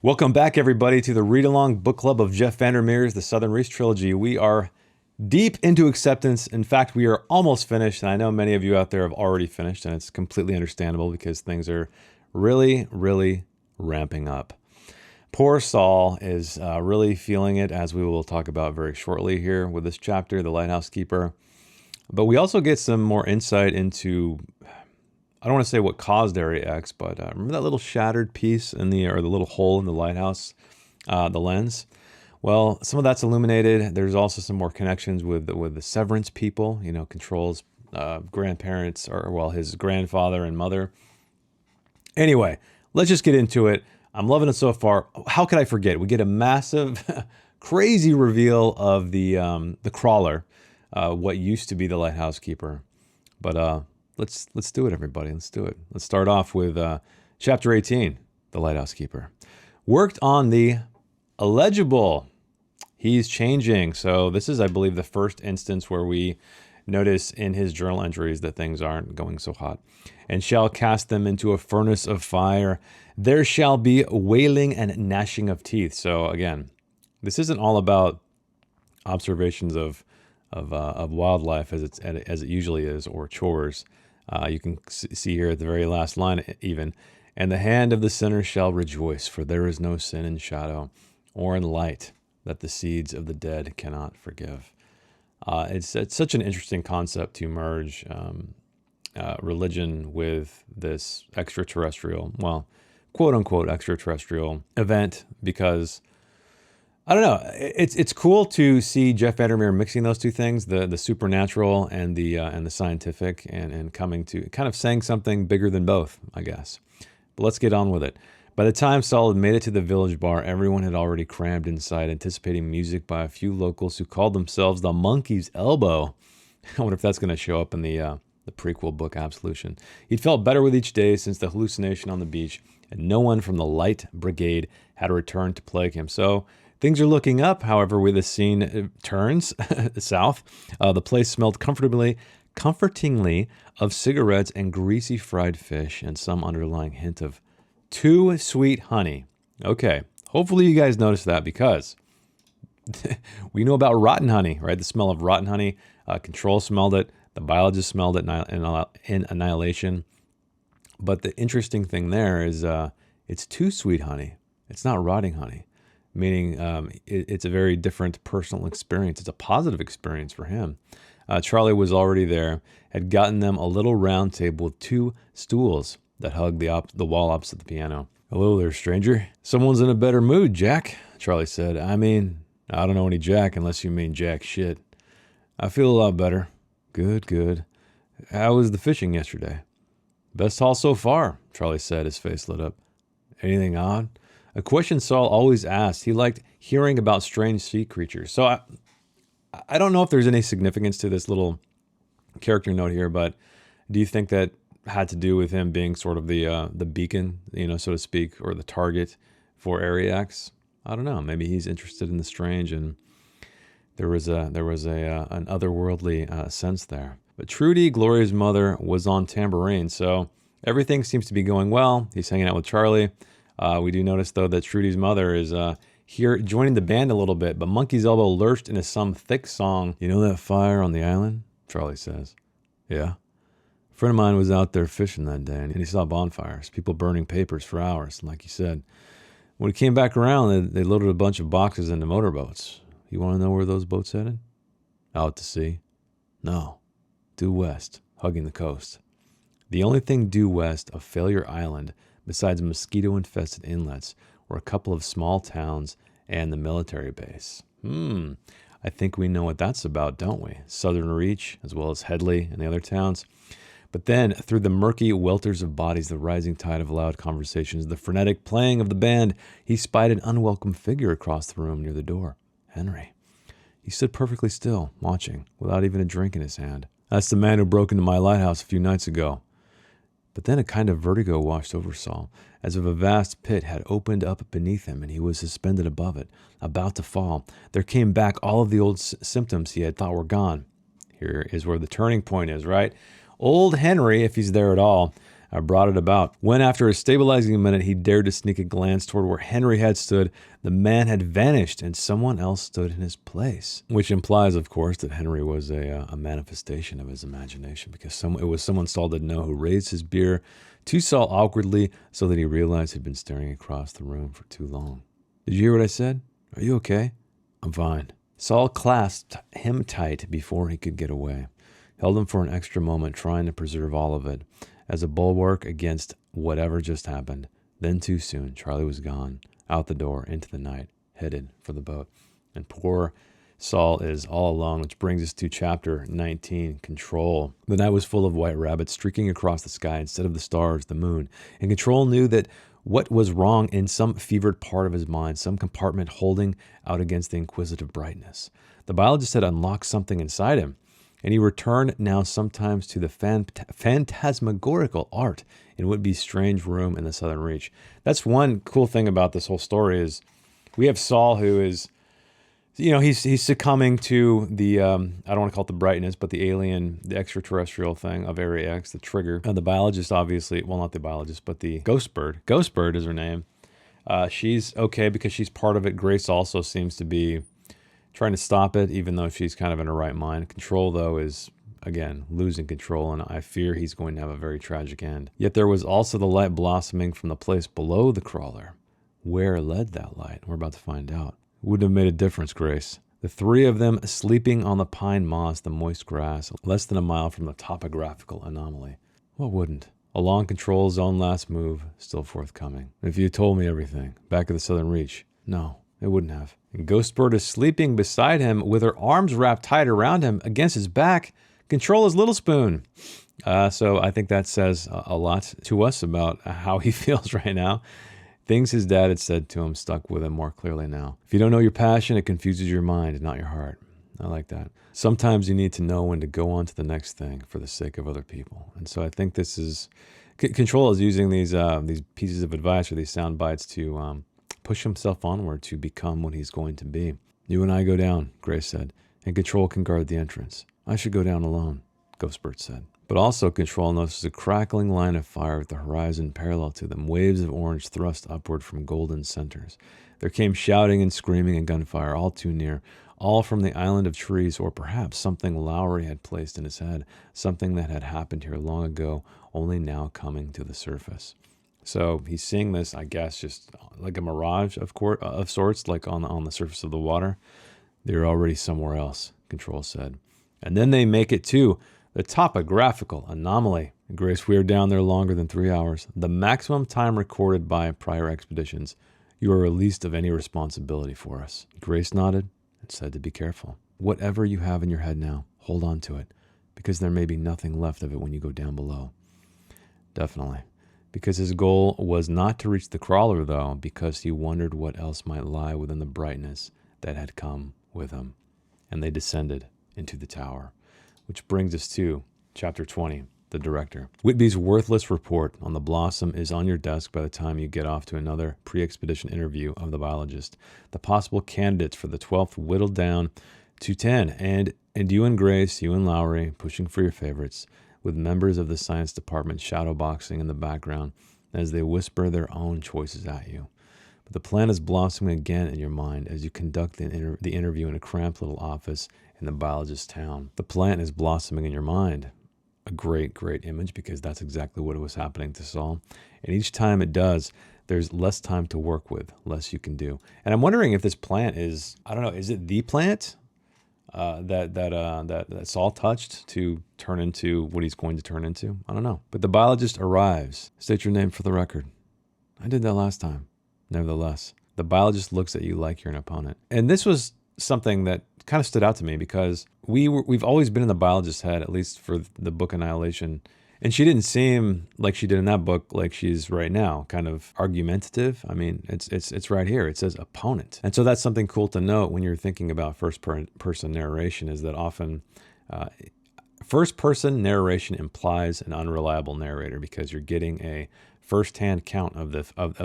Welcome back, everybody, to the read-along book club of Jeff Vandermeer's The Southern Reach Trilogy. We are deep into acceptance. In fact, we are almost finished, and I know many of you out there have already finished, and it's completely understandable because things are really, really ramping up. Poor Saul is really feeling it, as we will talk about very shortly here with this chapter, The Lighthouse Keeper. But we also get some more insight into, I don't want to say what caused Area X, but remember that little shattered piece in or the little hole in the lighthouse, the lens? Well, some of that's illuminated. There's also some more connections with the Severance people, Control's grandparents, or well, his grandfather and mother. Anyway, let's just get into it. I'm loving it so far. How could I forget? We get a massive, crazy reveal of the crawler, what used to be the Lighthouse Keeper. But let's do it, everybody. Let's do it. Let's start off with Chapter 18, The Lighthouse Keeper. Worked on the illegible. He's changing. So this is, I believe, the first instance where we notice in his journal entries that things aren't going so hot. And shall cast them into a furnace of fire. There shall be wailing and gnashing of teeth. So again, this isn't all about observations of wildlife as it usually is, or chores. You can see here at the very last line even, and the hand of the sinner shall rejoice, for there is no sin in shadow or in light that the seeds of the dead cannot forgive. It's such an interesting concept to merge religion with this extraterrestrial, well, quote unquote extraterrestrial event, because I don't know. It's cool to see Jeff Vandermeer mixing those two things, the supernatural and the scientific, and coming to kind of saying something bigger than both, I guess. But let's get on with it. By the time Saul had made it to the village bar, everyone had already crammed inside, anticipating music by a few locals who called themselves the Monkey's Elbow. I wonder if that's going to show up in the prequel book Absolution. He'd felt better with each day since the hallucination on the beach, and no one from the Light Brigade had returned to plague him. So things are looking up. However, when the scene turns south, the place smelled comfortingly of cigarettes and greasy fried fish, and some underlying hint of too sweet honey. Okay, hopefully you guys noticed that, because we know about rotten honey, right? The smell of rotten honey. Control smelled it. The biologist smelled it in Annihilation. But the interesting thing there is it's too sweet honey. It's not rotting honey. Meaning it's a very different personal experience. It's a positive experience for him. Charlie was already there, had gotten them a little round table with two stools that hugged the wall opposite the piano. "Hello there, stranger. Someone's in a better mood, Jack," Charlie said. "I mean, I don't know any Jack unless you mean jack shit." "I feel a lot better." Good. "How was the fishing yesterday?" "Best haul so far," Charlie said, his face lit up. "Anything odd?" A question Saul always asked. He liked hearing about strange sea creatures. So I don't know if there's any significance to this little character note here, but do you think that had to do with him being sort of the beacon, so to speak, or the target for Area X? I don't know. Maybe he's interested in the strange, and there was an otherworldly sense there. But Trudy, Gloria's mother, was on tambourine, so everything seems to be going well. He's hanging out with Charlie. We do notice, though, that Trudy's mother is here joining the band a little bit, but Monkey's Elbow lurched into some thick song. "You know that fire on the island?" Charlie says. "Yeah. A friend of mine was out there fishing that day, and he saw bonfires, people burning papers for hours, like he said. When he came back around, they loaded a bunch of boxes into motorboats. You want to know where those boats headed? Out to sea? No. Due west, hugging the coast. The only thing due west of Failure Island, besides mosquito-infested inlets, were a couple of small towns and the military base. I think we know what that's about, don't we? Southern Reach, as well as Headley and the other towns. But then, through the murky welters of bodies, the rising tide of loud conversations, the frenetic playing of the band, he spied an unwelcome figure across the room near the door. Henry. He stood perfectly still, watching, without even a drink in his hand. "That's the man who broke into my lighthouse a few nights ago." But then a kind of vertigo washed over Saul, as if a vast pit had opened up beneath him and he was suspended above it, about to fall. There came back all of the old symptoms he had thought were gone. Here is where the turning point is, right? Old Henry, if he's there at all, I brought it about. When, after a stabilizing minute, he dared to sneak a glance toward where Henry had stood, the man had vanished and someone else stood in his place. Which implies, of course, that Henry was a manifestation of his imagination, because it was someone Saul didn't know who raised his beer to Saul awkwardly so that he realized he'd been staring across the room for too long. Did you hear what I said? Are you okay? I'm fine. Saul clasped him tight before he could get away. Held him for an extra moment, trying to preserve all of it as a bulwark against whatever just happened. Then too soon, Charlie was gone, out the door, into the night, headed for the boat. And poor Saul is all alone, which brings us to chapter 19, Control. The night was full of white rabbits streaking across the sky instead of the stars, the moon. And Control knew that what was wrong in some fevered part of his mind, some compartment holding out against the inquisitive brightness. The biologist had unlocked something inside him, and he returned now sometimes to the phantasmagorical art in Whitby's strange room in the Southern Reach. That's one cool thing about this whole story is we have Saul who is, he's succumbing to the, I don't want to call it the brightness, but the alien, the extraterrestrial thing of Area X, the trigger. And the biologist, obviously, well, not the biologist, but the ghost bird. Ghost bird is her name. She's okay because she's part of it. Grace also seems to be trying to stop it, even though she's kind of in her right mind. Control, though, is, again, losing control, and I fear he's going to have a very tragic end. Yet there was also the light blossoming from the place below the crawler. Where led that light? We're about to find out. Wouldn't have made a difference, Grace. The three of them sleeping on the pine moss, the moist grass, less than a mile from the topographical anomaly. What wouldn't? Along Control's own last move, still forthcoming. If you had told me everything, back at the Southern Reach, no. It wouldn't have. And Ghostbird is sleeping beside him with her arms wrapped tight around him against his back. Control his little spoon. So I think that says a lot to us about how he feels right now. Things his dad had said to him stuck with him more clearly now. If you don't know your passion, it confuses your mind, not your heart. I like that. Sometimes you need to know when to go on to the next thing for the sake of other people. And so I think this is... Control is using these pieces of advice or these sound bites to... push himself onward to become what he's going to be. You and I go down, Grace said, and Control can guard the entrance. I should go down alone, Ghostbird said. But also Control notices a crackling line of fire at the horizon parallel to them, waves of orange thrust upward from golden centers. There came shouting and screaming and gunfire, all too near, all from the island of trees, or perhaps something Lowry had placed in his head, something that had happened here long ago, only now coming to the surface. So he's seeing this, I guess, just like a mirage of sorts, like on the surface of the water. They're already somewhere else, Control said. And then they make it to the topographical anomaly. Grace, we are down there longer than 3 hours, the maximum time recorded by prior expeditions. You are released of any responsibility for us. Grace nodded and said to be careful. Whatever you have in your head now, hold on to it, because there may be nothing left of it when you go down below. Definitely. Because his goal was not to reach the crawler, though, because he wondered what else might lie within the brightness that had come with him. And they descended into the tower. Which brings us to chapter 20, the director. Whitby's worthless report on the Blossom is on your desk by the time you get off to another pre-expedition interview of the biologist. The possible candidates for the 12th whittled down to 10, and you and Grace, you and Lowry, pushing for your favorites, with members of the science department shadowboxing in the background as they whisper their own choices at you. But the plan is blossoming again in your mind as you conduct the interview in a cramped little office in the biologist's town. The plant is blossoming in your mind. A great, great image, because that's exactly what was happening to Saul. And each time it does, there's less time to work with, less you can do. And I'm wondering if this plant is, I don't know, is it the plant that Saul touched to turn into what he's going to turn into? I don't know. But the biologist arrives. State your name for the record. I did that last time. Nevertheless, the biologist looks at you like you're an opponent. And this was something that kind of stood out to me, because we've always been in the biologist's head, at least for the book Annihilation. And she didn't seem like she did in that book, like she's right now, kind of argumentative. I mean, it's right here. It says opponent. And so that's something cool to note when you're thinking about first-person narration, is that often first-person narration implies an unreliable narrator, because you're getting a first-hand count of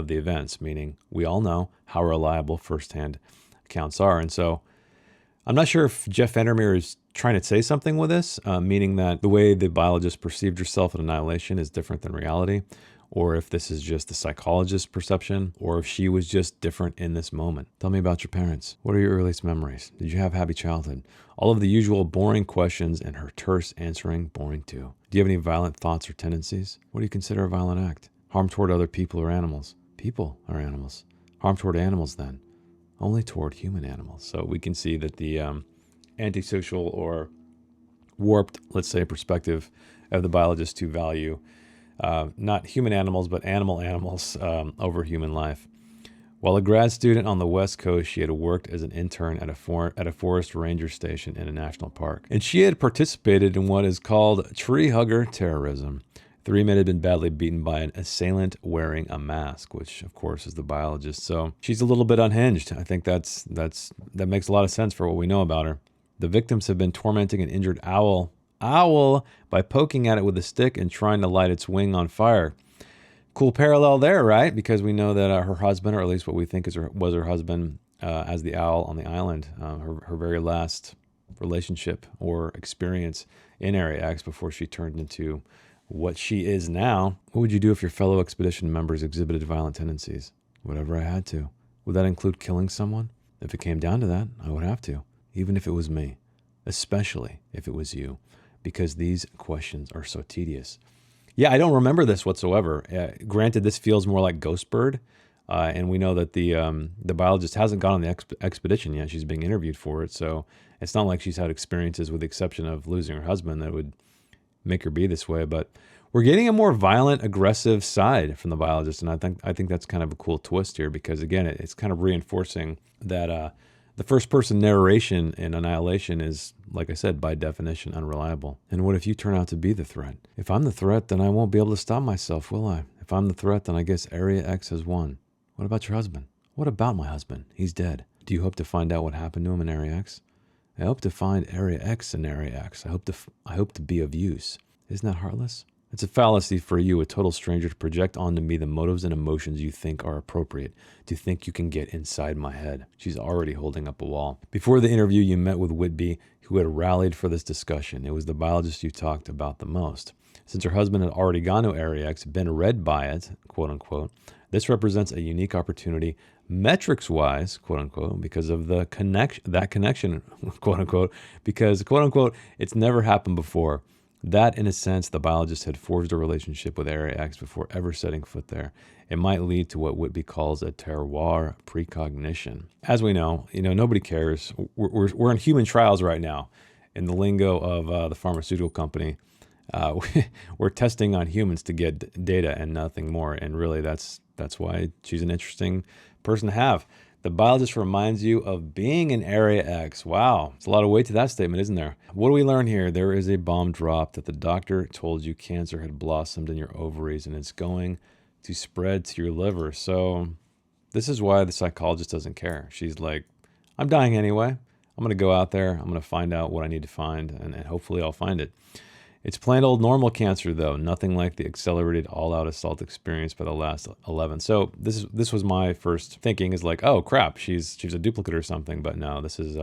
the events, meaning we all know how reliable first-hand accounts are. And so I'm not sure if Jeff Vandermeer is trying to say something with this, meaning that the way the biologist perceived herself at Annihilation is different than reality, or if this is just the psychologist's perception, or if she was just different in this moment. Tell me about your parents. What are your earliest memories? Did you have a happy childhood? All of the usual boring questions and her terse answering boring too. Do you have any violent thoughts or tendencies? What do you consider a violent act? Harm toward other people or animals? People are animals. Harm toward animals then? Only toward human animals. So we can see that the antisocial or warped, let's say, perspective of the biologist to value not human animals, but animals over human life. While a grad student on the West Coast, she had worked as an intern at a forest ranger station in a national park. And she had participated in what is called tree hugger terrorism. 3 men had been badly beaten by an assailant wearing a mask, which of course is the biologist. So she's a little bit unhinged. I think that makes a lot of sense for what we know about her. The victims have been tormenting an injured owl by poking at it with a stick and trying to light its wing on fire. Cool parallel there, right? Because we know that her husband, or at least what we think was her husband, as the owl on the island, her very last relationship or experience in Area X before she turned into what she is now. What would you do if your fellow expedition members exhibited violent tendencies? Whatever I had to. Would that include killing someone? If it came down to that, I would have to, even if it was me, especially if it was you, because these questions are so tedious. Yeah, I don't remember this whatsoever. Granted, this feels more like Ghostbird, and we know that the biologist hasn't gone on the expedition yet. She's being interviewed for it, so it's not like she's had experiences, with the exception of losing her husband, that would make her be this way. But we're getting a more violent, aggressive side from the biologist, and I think that's kind of a cool twist here, because again, it's kind of reinforcing that the first-person narration in Annihilation is, like I said, by definition, unreliable. And what if you turn out to be the threat? If I'm the threat, then I won't be able to stop myself, will I? If I'm the threat, then I guess Area X has won. What about your husband? What about my husband? He's dead. Do you hope to find out what happened to him in Area X? I hope to find Area X in Area X. I hope to be of use. Isn't that heartless? It's a fallacy for you, a total stranger, to project onto me the motives and emotions you think are appropriate, to think you can get inside my head. She's already holding up a wall. Before the interview, you met with Whitby, who had rallied for this discussion. It was the biologist you talked about the most. Since her husband had already gone to Area X, been read by it, quote unquote, this represents a unique opportunity, metrics-wise, quote unquote, because of that connection, quote unquote, because, quote unquote, it's never happened before. That, in a sense, the biologist had forged a relationship with Area X before ever setting foot there. It might lead to what Whitby calls a terroir precognition. As we know, nobody cares. We're in human trials right now. In the lingo of the pharmaceutical company, we're testing on humans to get data and nothing more. And really, that's why she's an interesting person to have. The biologist reminds you of being in Area X. Wow, it's a lot of weight to that statement, isn't there? What do we learn here? There is a bomb dropped that the doctor told you cancer had blossomed in your ovaries and it's going to spread to your liver. So this is why the psychologist doesn't care. She's like, I'm dying anyway. I'm going to go out there. I'm going to find out what I need to find, and hopefully I'll find it. It's plain old normal cancer, though. Nothing like the accelerated all-out assault experienced by the last 11. So this was my first thinking, is like, oh crap, she's a duplicate or something. But no, this is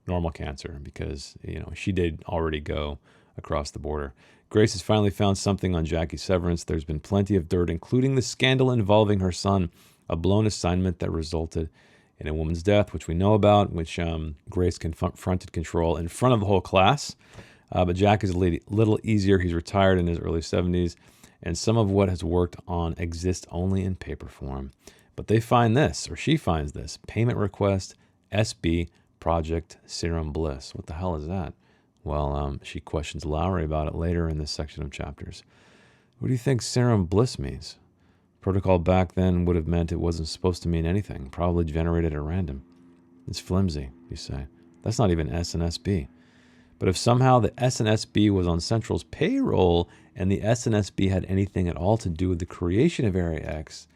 normal cancer, because she did already go across the border. Grace has finally found something on Jackie Severance. There's been plenty of dirt, including the scandal involving her son, a blown assignment that resulted in a woman's death, which we know about, which Grace confronted control in front of the whole class. But Jack is a little easier. He's retired in his early 70s, and some of what has worked on exists only in paper form. But they find this, or she finds this, payment request, SB, Project Serum Bliss. What the hell is that? Well, she questions Lowry about it later in this section of chapters. What do you think Serum Bliss means? Protocol back then would have meant it wasn't supposed to mean anything, probably generated at random. It's flimsy, you say. That's not even S and SB. But if somehow the SNSB was on Central's payroll and the SNSB had anything at all to do with the creation of Area X,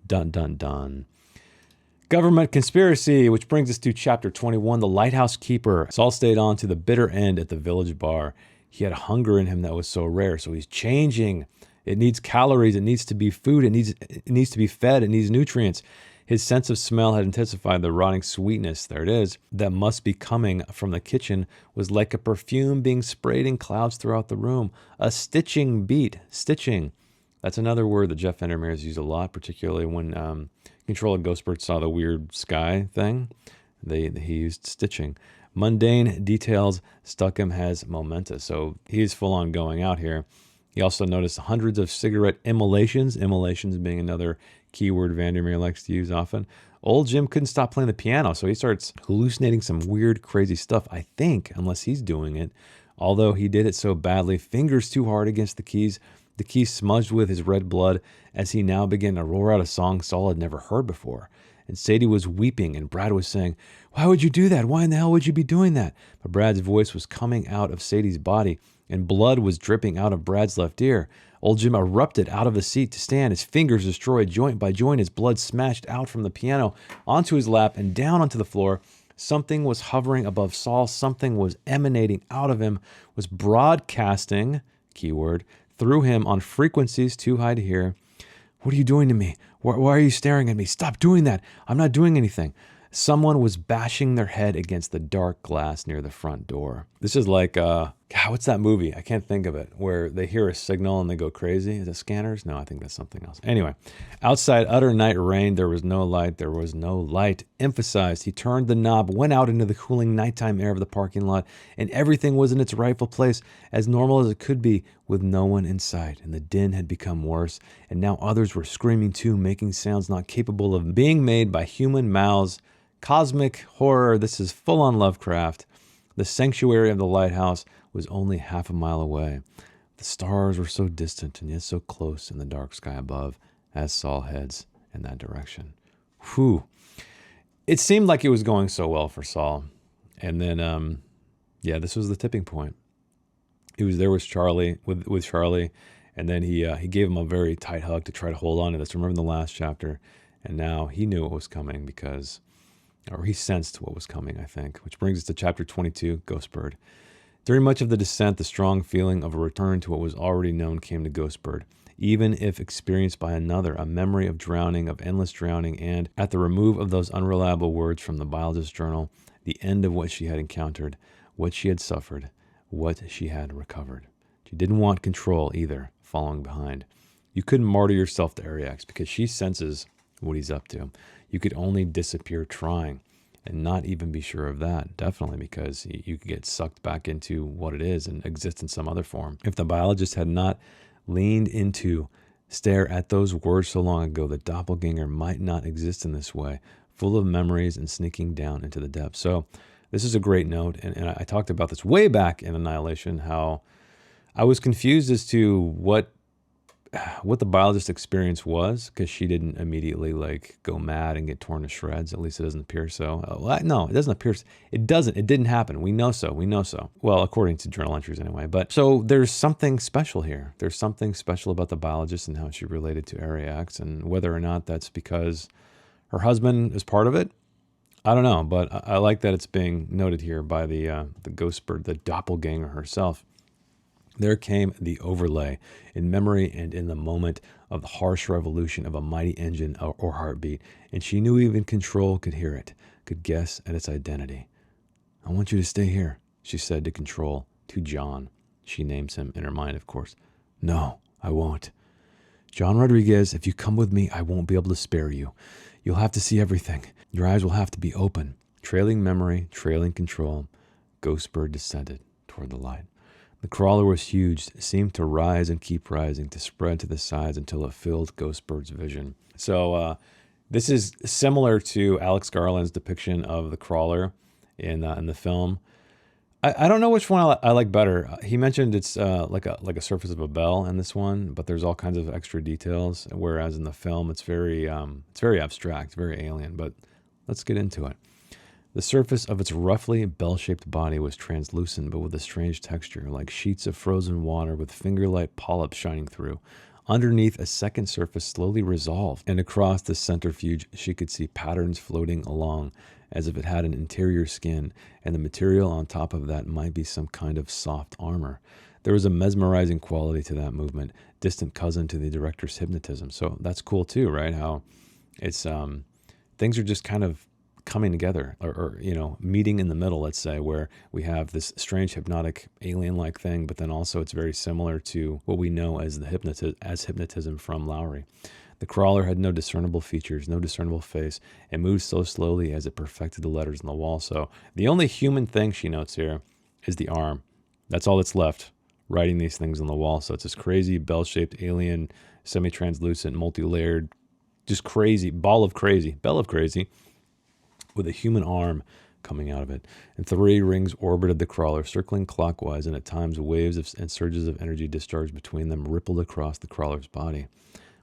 dun dun dun. Government conspiracy, which brings us to chapter 21, the Lighthouse Keeper. Saul stayed on to the bitter end at the village bar. He had hunger in him that was so rare, so he's changing. It needs calories, it needs to be food, it needs to be fed, it needs nutrients. His sense of smell had intensified. The rotting sweetness, there it is, that must be coming from the kitchen was like a perfume being sprayed in clouds throughout the room. A stitching beat. Stitching. That's another word that Jeff Vandermeer has used a lot, particularly when Control of Ghostbird saw the weird sky thing. He used stitching. Mundane details stuck him as momentous. So he's full on going out here. He also noticed hundreds of cigarette immolations being another keyword Vandermeer likes to use often. Old Jim couldn't stop playing the piano, so he starts hallucinating some weird, crazy stuff, I think, unless he's doing it. Although he did it so badly, fingers too hard against the keys smudged with his red blood as he now began to roar out a song Saul had never heard before. And Sadie was weeping, and Brad was saying, "Why would you do that? Why in the hell would you be doing that?" But Brad's voice was coming out of Sadie's body, and blood was dripping out of Brad's left ear. Old Jim erupted out of the seat to stand, his fingers destroyed joint by joint, his blood smashed out from the piano onto his lap and down onto the floor. Something was hovering above Saul, something was emanating out of him, was broadcasting, keyword, through him on frequencies too high to hear. "What are you doing to me? Why are you staring at me? Stop doing that. I'm not doing anything." Someone was bashing their head against the dark glass near the front door. This is like, God, what's that movie? I can't think of it, where they hear a signal and they go crazy. Is it Scanners? No, I think that's something else. Anyway, outside utter night reigned. There was no light. There was no light. Emphasized, he turned the knob, went out into the cooling nighttime air of the parking lot, and everything was in its rightful place, as normal as it could be, with no one in sight. And the din had become worse, and now others were screaming too, making sounds not capable of being made by human mouths. Cosmic horror. This is full-on Lovecraft. The sanctuary of the lighthouse was only half a mile away. The stars were so distant and yet so close in the dark sky above as Saul heads in that direction. Whew. It seemed like it was going so well for Saul. And then, this was the tipping point. There was Charlie, with Charlie, and then he gave him a very tight hug to try to hold on to this. Remember the last chapter? And now he knew what was coming or he sensed what was coming, I think, which brings us to chapter 22, Ghostbird. During much of the descent, the strong feeling of a return to what was already known came to Ghostbird, even if experienced by another, a memory of drowning, of endless drowning, and, at the remove of those unreliable words from the biologist's journal, the end of what she had encountered, what she had suffered, what she had recovered. She didn't want Control either, following behind. You couldn't martyr yourself to Ariax because she senses what he's up to. You could only disappear trying and not even be sure of that, definitely, because you could get sucked back into what it is and exist in some other form. If the biologist had not leaned into stare at those words so long ago, the doppelganger might not exist in this way, full of memories and sneaking down into the depths. So this is a great note, and I talked about this way back in Annihilation, how I was confused as to what the biologist experience was, because she didn't immediately go mad and get torn to shreds. At least it doesn't appear so. No, it doesn't appear. It doesn't. It didn't happen. We know so. Well, according to journal entries anyway. But so there's something special here. There's something special about the biologist and how she related to Ariax, and whether or not that's because her husband is part of it, I don't know. But I like that it's being noted here by the Ghostbird, the doppelganger herself. There came the overlay in memory and in the moment of the harsh revolution of a mighty engine or heartbeat, and she knew even Control could hear it, could guess at its identity. "I want you to stay here," she said to Control, to John. She names him in her mind, of course. "No, I won't. John Rodriguez, if you come with me, I won't be able to spare you. You'll have to see everything. Your eyes will have to be open." Trailing memory, trailing Control, Ghostbird descended toward the light. The crawler was huge, seemed to rise and keep rising, to spread to the sides until it filled Ghostbird's vision. So this is similar to Alex Garland's depiction of the crawler in the film. I don't know which one I like better. He mentioned it's like a surface of a bell in this one, but there's all kinds of extra details. Whereas in the film, it's very abstract, very alien. But let's get into it. The surface of its roughly bell-shaped body was translucent, but with a strange texture, like sheets of frozen water with finger-like polyps shining through. Underneath, a second surface slowly resolved, and across the centrifuge she could see patterns floating along, as if it had an interior skin, and the material on top of that might be some kind of soft armor. There was a mesmerizing quality to that movement, distant cousin to the director's hypnotism. So that's cool too, right? How it's things are just kind of coming together, or meeting in the middle, let's say, where we have this strange hypnotic alien-like thing, but then also it's very similar to what we know as hypnotism from Lowry. The crawler had no discernible features, no discernible face, and moved so slowly as it perfected the letters on the wall. So the only human thing, she notes here, is the arm. That's all that's left, writing these things on the wall. So it's this crazy bell-shaped alien, semi-translucent, multi-layered, just crazy, bell of crazy, with a human arm coming out of it. And 3 rings orbited the crawler, circling clockwise, and at times waves and surges of energy discharged between them rippled across the crawler's body.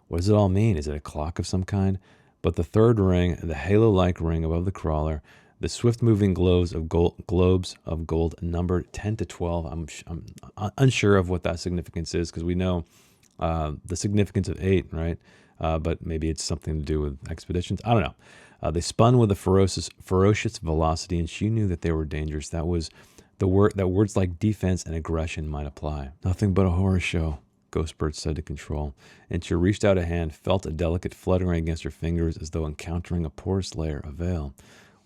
What does it all mean? Is it a clock of some kind? But the 3rd ring, the halo-like ring above the crawler, the swift-moving globes of gold numbered 10 to 12. I'm unsure of what that significance is, because we know the significance of 8, right? But maybe it's something to do with expeditions. I don't know. They spun with a ferocious velocity, and she knew that they were dangerous. That was the word that words like defense and aggression might apply. Nothing but a horror show, Ghostbird said to Control, and she reached out a hand, felt a delicate fluttering against her fingers as though encountering a porous layer of veil.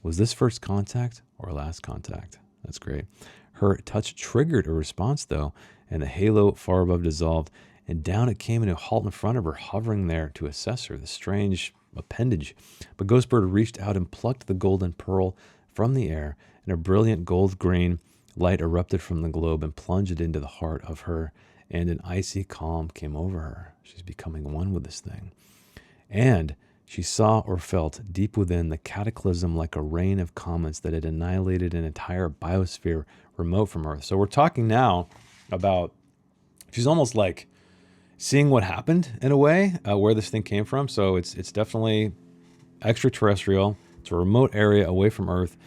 Was this first contact or last contact? That's great. Her touch triggered a response, though, and the halo far above dissolved, and down it came in a halt in front of her, hovering there to assess her, the strange appendage. But Ghostbird reached out and plucked the golden pearl from the air, and a brilliant gold-green light erupted from the globe and plunged it into the heart of her, and an icy calm came over her. She's becoming one with this thing. And she saw or felt deep within the cataclysm like a rain of comets that had annihilated an entire biosphere remote from Earth. So we're talking now about, she's almost like seeing what happened in a way, where this thing came from. So it's definitely extraterrestrial. It's a remote area away from Earth.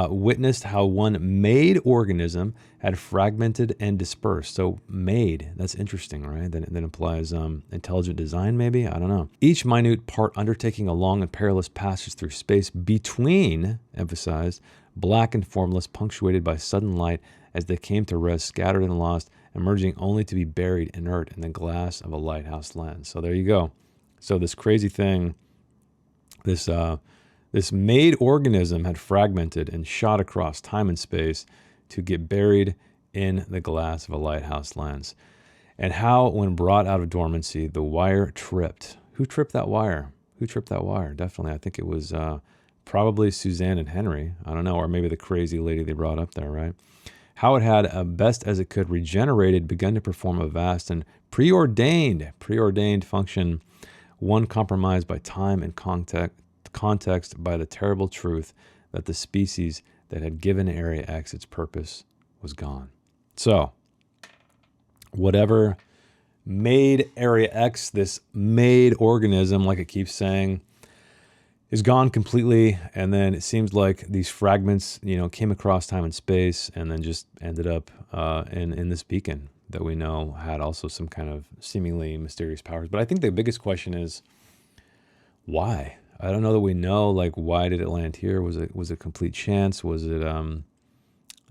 Witnessed how one made organism had fragmented and dispersed. So made, that's interesting, right? That implies intelligent design, maybe? I don't know. Each minute part undertaking a long and perilous passage through space between, emphasized, black and formless, punctuated by sudden light as they came to rest, scattered and lost, emerging only to be buried inert in the glass of a lighthouse lens. So there you go. So this crazy thing, this made organism had fragmented and shot across time and space to get buried in the glass of a lighthouse lens. And how, when brought out of dormancy, the wire tripped. Who tripped that wire? Who tripped that wire? Definitely. I think it was probably Suzanne and Henry. I don't know. Or maybe the crazy lady they brought up there, right? How it had, best as it could, regenerated, begun to perform a vast and preordained function, one compromised by time and context by the terrible truth that the species that had given Area X its purpose was gone. So, whatever made Area X, this made organism, like it keeps saying, is gone completely. And then it seems like these fragments, came across time and space and then just ended up in this beacon that we know had also some kind of seemingly mysterious powers. But I think the biggest question is, why? I don't know that we know, why did it land here? Was it complete chance? Was it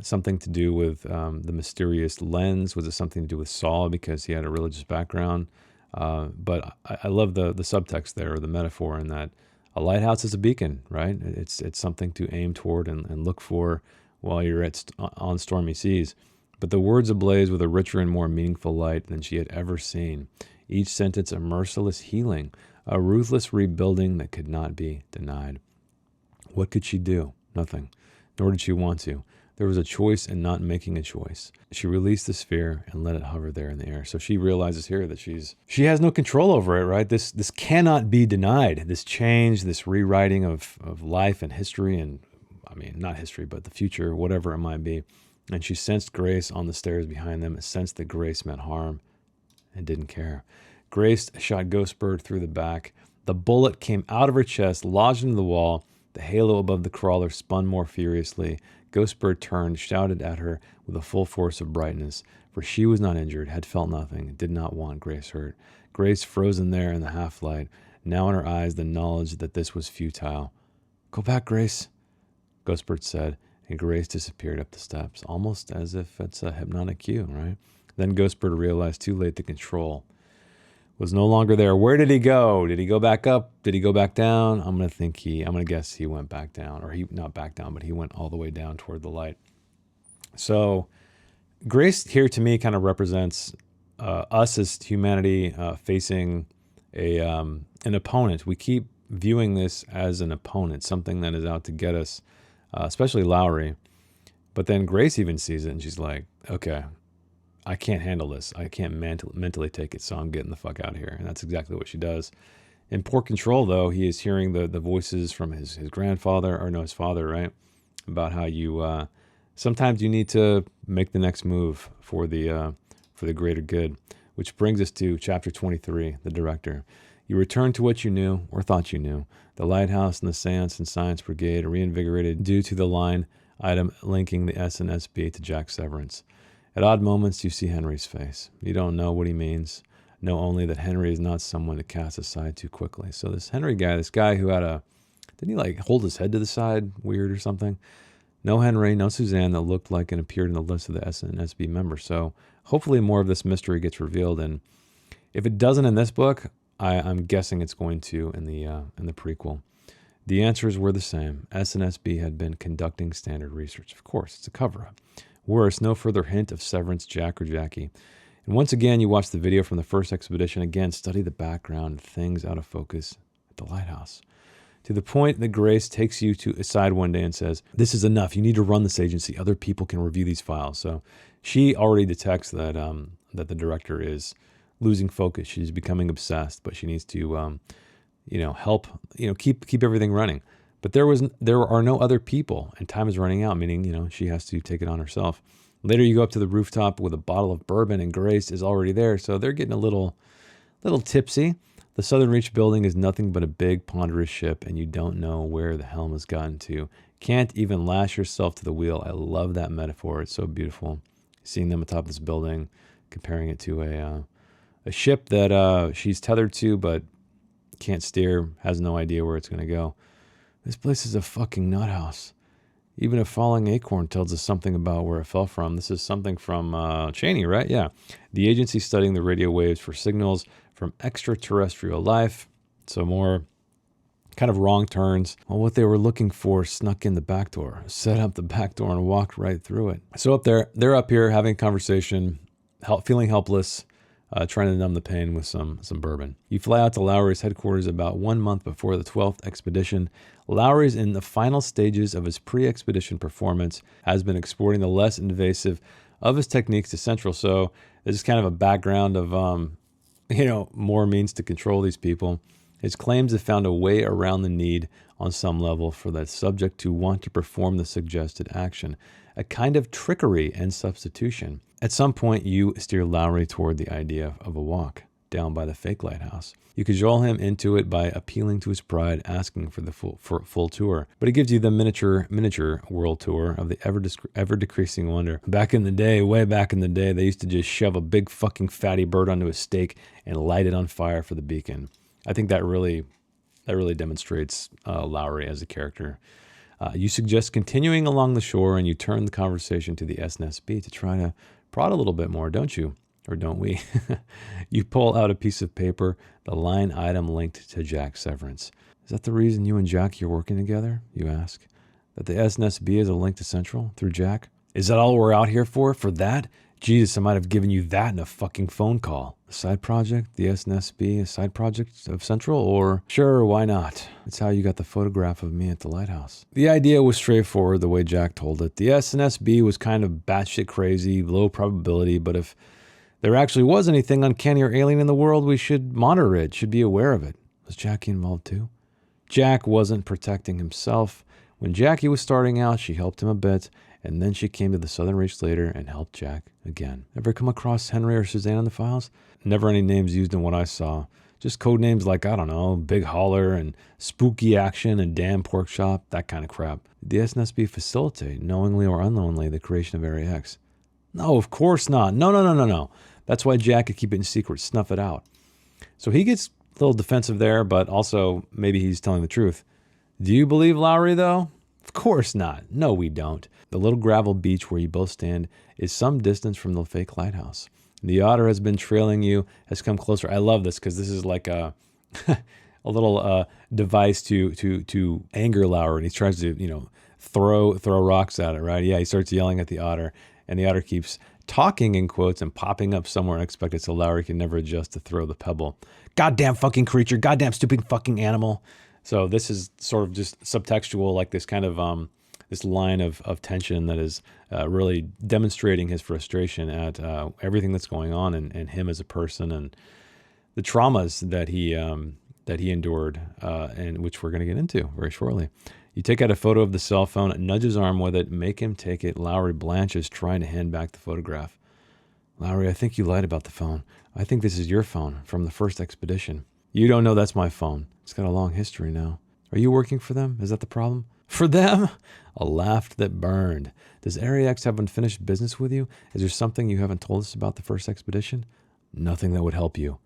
something to do with the mysterious lens? Was it something to do with Saul because he had a religious background? But I love the subtext there, or the metaphor in that a lighthouse is a beacon, right? It's something to aim toward and look for while you're on stormy seas. But the words ablaze with a richer and more meaningful light than she had ever seen. Each sentence a merciless healing, a ruthless rebuilding that could not be denied. What could she do? Nothing. Nor did she want to. There was a choice in not making a choice. She released the sphere and let it hover there in the air. So she realizes here that she has no control over it, right? This cannot be denied. This change, this rewriting of life and history, and not history, but the future, whatever it might be. And she sensed Grace on the stairs behind them, and sensed that Grace meant harm and didn't care. Grace shot Ghostbird through the back. The bullet came out of her chest, lodged into the wall. The halo above the crawler spun more furiously. Ghostbird turned, shouted at her with the full force of brightness, for she was not injured, had felt nothing, did not want Grace hurt. Grace frozen there in the half-light, now in her eyes the knowledge that this was futile. "Go back, Grace," Ghostbird said, and Grace disappeared up the steps, almost as if it's a hypnotic cue, right? Then Ghostbird realized too late the control was no longer there. Where did he go? Did he go back up? Did he go back down? I'm going to guess he went back down, or he, not back down, but he went all the way down toward the light. So Grace here to me kind of represents us as humanity facing an opponent. We keep viewing this as an opponent, something that is out to get us, especially Lowry. But then Grace even sees it and she's like, okay, I can't handle this. I can't mentally take it, so I'm getting the fuck out of here. And that's exactly what she does. In Poor Control, though, he is hearing the voices from his grandfather, or no, his father, right? About how you sometimes you need to make the next move for the greater good. Which brings us to chapter 23, the director. You return to what you knew, or thought you knew. The lighthouse and the seance and science brigade are reinvigorated due to the line item linking the SNSB to Jack Severance. At odd moments, you see Henry's face. You don't know what he means. Know only that Henry is not someone to cast aside too quickly. So this Henry guy, this guy who had didn't he like hold his head to the side weird or something? No Henry, no Suzanne that looked like and appeared in the list of the SNSB members. So hopefully more of this mystery gets revealed. And if it doesn't in this book, I'm guessing it's going to in the prequel. The answers were the same. SNSB had been conducting standard research. Of course, it's a cover-up. Worse, no further hint of Severance, Jack, or Jackie. And once again, you watch the video from the first expedition. Again, study the background, things out of focus at the lighthouse. To the point that Grace takes you aside one day and says, this is enough. You need to run this agency. Other people can review these files. So she already detects that that the director is losing focus. She's becoming obsessed, but she needs to help, keep everything running. But there are no other people, and time is running out, meaning, she has to take it on herself. Later, you go up to the rooftop with a bottle of bourbon, and Grace is already there, so they're getting a little tipsy. The Southern Reach building is nothing but a big, ponderous ship, and you don't know where the helm has gotten to. Can't even lash yourself to the wheel. I love that metaphor. It's so beautiful. Seeing them atop this building, comparing it to a ship that she's tethered to, but can't steer, has no idea where it's going to go. This place is a fucking nut house. Even a falling acorn tells us something about where it fell from. This is something from Cheney, right? Yeah. The agency studying the radio waves for signals from extraterrestrial life. So more kind of wrong turns. Well, what they were looking for snuck in the back door, set up the back door and walked right through it. So they're up here having a conversation, feeling helpless, trying to numb the pain with some bourbon. You fly out to Lowry's headquarters about 1 month before the 12th expedition. Lowry's in the final stages of his pre-expedition performance, has been exporting the less invasive of his techniques to Central. So this is kind of a background of, more means to control these people. His claims have found a way around the need on some level for the subject to want to perform the suggested action, a kind of trickery and substitution. At some point, you steer Lowry toward the idea of a walk down by the fake lighthouse. You cajole him into it by appealing to his pride, asking for the full tour. But he gives you the miniature world tour of the ever decreasing wonder. Back in the day, way back in the day, they used to just shove a big fucking fatty bird onto a stake and light it on fire for the beacon. I think that really demonstrates Lowry as a character. You suggest continuing along the shore, and you turn the conversation to the SNSB to try to prod a little bit more, don't you? Or don't we? You pull out a piece of paper, the line item linked to Jack Severance. Is that the reason you and Jackie are working together? You ask. That the SNSB is a link to Central through Jack? Is that all we're out here for? For that? Jesus, I might have given you that in a fucking phone call. A side project? The SNSB, a side project of Central? Or, sure, why not? It's how you got the photograph of me at the lighthouse. The idea was straightforward the way Jack told it. The SNSB was kind of batshit crazy, low probability, but if there actually was anything uncanny or alien in the world, we should monitor it, should be aware of it. Was Jackie involved too? Jack wasn't protecting himself. When Jackie was starting out, she helped him a bit, and then she came to the Southern Reach later and helped Jack again. Ever come across Henry or Suzanne in the files? Never any names used in what I saw. Just code names like, I don't know, Big Holler and Spooky Action and Damn Pork Chop, that kind of crap. Did the SNSB facilitate, knowingly or unknowingly, the creation of Area X? No, of course not. No. That's why Jack could keep it in secret, snuff it out. So he gets a little defensive there, but also maybe he's telling the truth. Do you believe Lowry, though? Of course not. No, we don't. The little gravel beach where you both stand is some distance from the fake lighthouse. The otter has been trailing you, has come closer. I love this because this is like a a little device to anger Lowry, and he tries to, throw rocks at it, right? Yeah, he starts yelling at the otter, and the otter keeps talking in quotes and popping up somewhere unexpected, so Lowry can never adjust to throw the pebble. Goddamn fucking creature, goddamn stupid fucking animal. So this is sort of just subtextual, like this kind of this line of tension that is really demonstrating his frustration at everything that's going on and him as a person and the traumas that he endured, and which we're going to get into very shortly. You take out a photo of the cell phone, nudge his arm with it, make him take it. Lowry blanches, trying to hand back the photograph. Lowry, I think you lied about the phone. I think this is your phone from the first expedition. You don't know that's my phone. It's got a long history now. Are you working for them? Is that the problem? For them? A laugh that burned. Does Area X have unfinished business with you? Is there something you haven't told us about the first expedition? Nothing that would help you.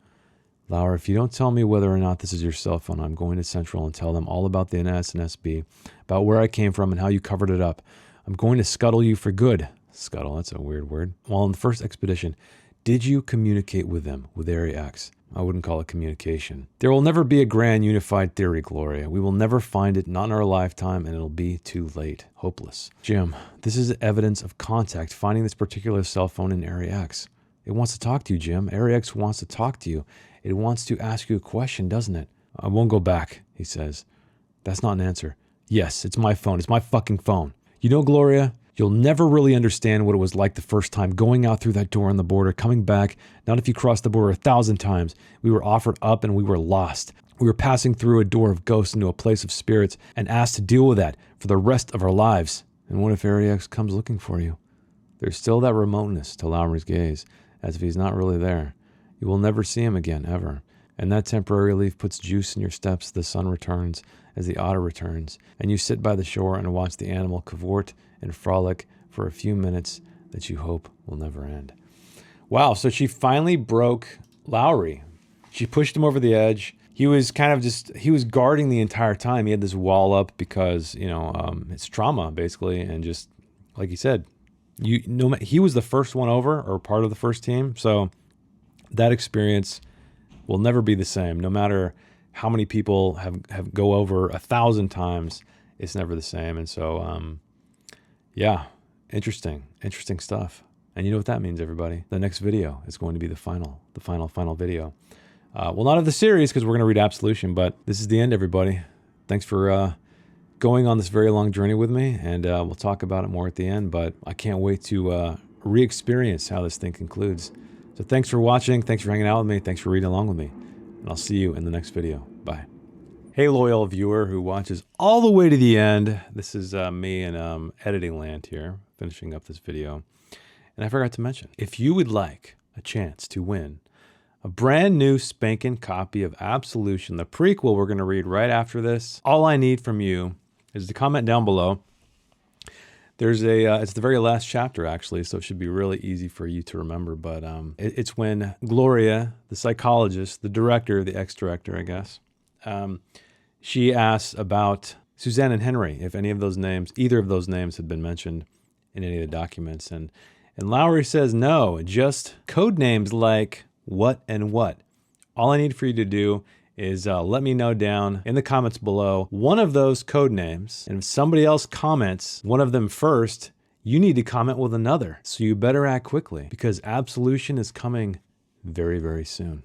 Lowry, if you don't tell me whether or not this is your cell phone, I'm going to Central and tell them all about the NSNSB, about where I came from and how you covered it up. I'm going to scuttle you for good. Scuttle, that's a weird word. While on the first expedition, did you communicate with them, with Area X? I wouldn't call it communication. There will never be a grand unified theory, Gloria. We will never find it, not in our lifetime, and it'll be too late. Hopeless. Jim, this is evidence of contact, finding this particular cell phone in Area X. It wants to talk to you, Jim. Area X wants to talk to you. It wants to ask you a question, doesn't it? I won't go back, he says. That's not an answer. Yes, it's my phone. It's my fucking phone. You know, Gloria, you'll never really understand what it was like the first time, going out through that door on the border, coming back. Not if you crossed the border 1,000 times. We were offered up and we were lost. We were passing through a door of ghosts into a place of spirits and asked to deal with that for the rest of our lives. And what if Area X comes looking for you? There's still that remoteness to Lowry's gaze, as if he's not really there. You will never see him again, ever. And that temporary relief puts juice in your steps. The sun returns as the otter returns, and you sit by the shore and watch the animal cavort and frolic for a few minutes that you hope will never end. Wow, so she finally broke Lowry. She pushed him over the edge. He was he was guarding the entire time. He had this wall up because, it's trauma, basically, and just, like he said, he was the first one over, or part of the first team, so that experience will never be the same. No matter how many people have go over 1,000 times, it's never the same. And so, yeah, interesting stuff. And you know what that means, everybody? The next video is going to be the final video. Well, not of the series, because we're going to read Absolution, but this is the end, everybody. Thanks for going on this very long journey with me, and we'll talk about it more at the end, but I can't wait to re-experience how this thing concludes. So thanks for watching, thanks for hanging out with me, thanks for reading along with me, and I'll see you in the next video. Bye. Hey, loyal viewer who watches all the way to the end. This is me in editing land here, finishing up this video. And I forgot to mention, if you would like a chance to win a brand new spanking copy of Absolution, the prequel we're going to read right after this, all I need from you is to comment down below. There's it's the very last chapter, actually, so it should be really easy for you to remember. But it's when Gloria, the psychologist, the director, the ex-director, I guess, she asks about Suzanne and Henry, if any of those names, either of those names had been mentioned in any of the documents. And Lowry says, no, just code names like what and what. All I need for you to do is let me know down in the comments below one of those code names. And if somebody else comments one of them first, you need to comment with another. So you better act quickly, because Absolution is coming very, very soon.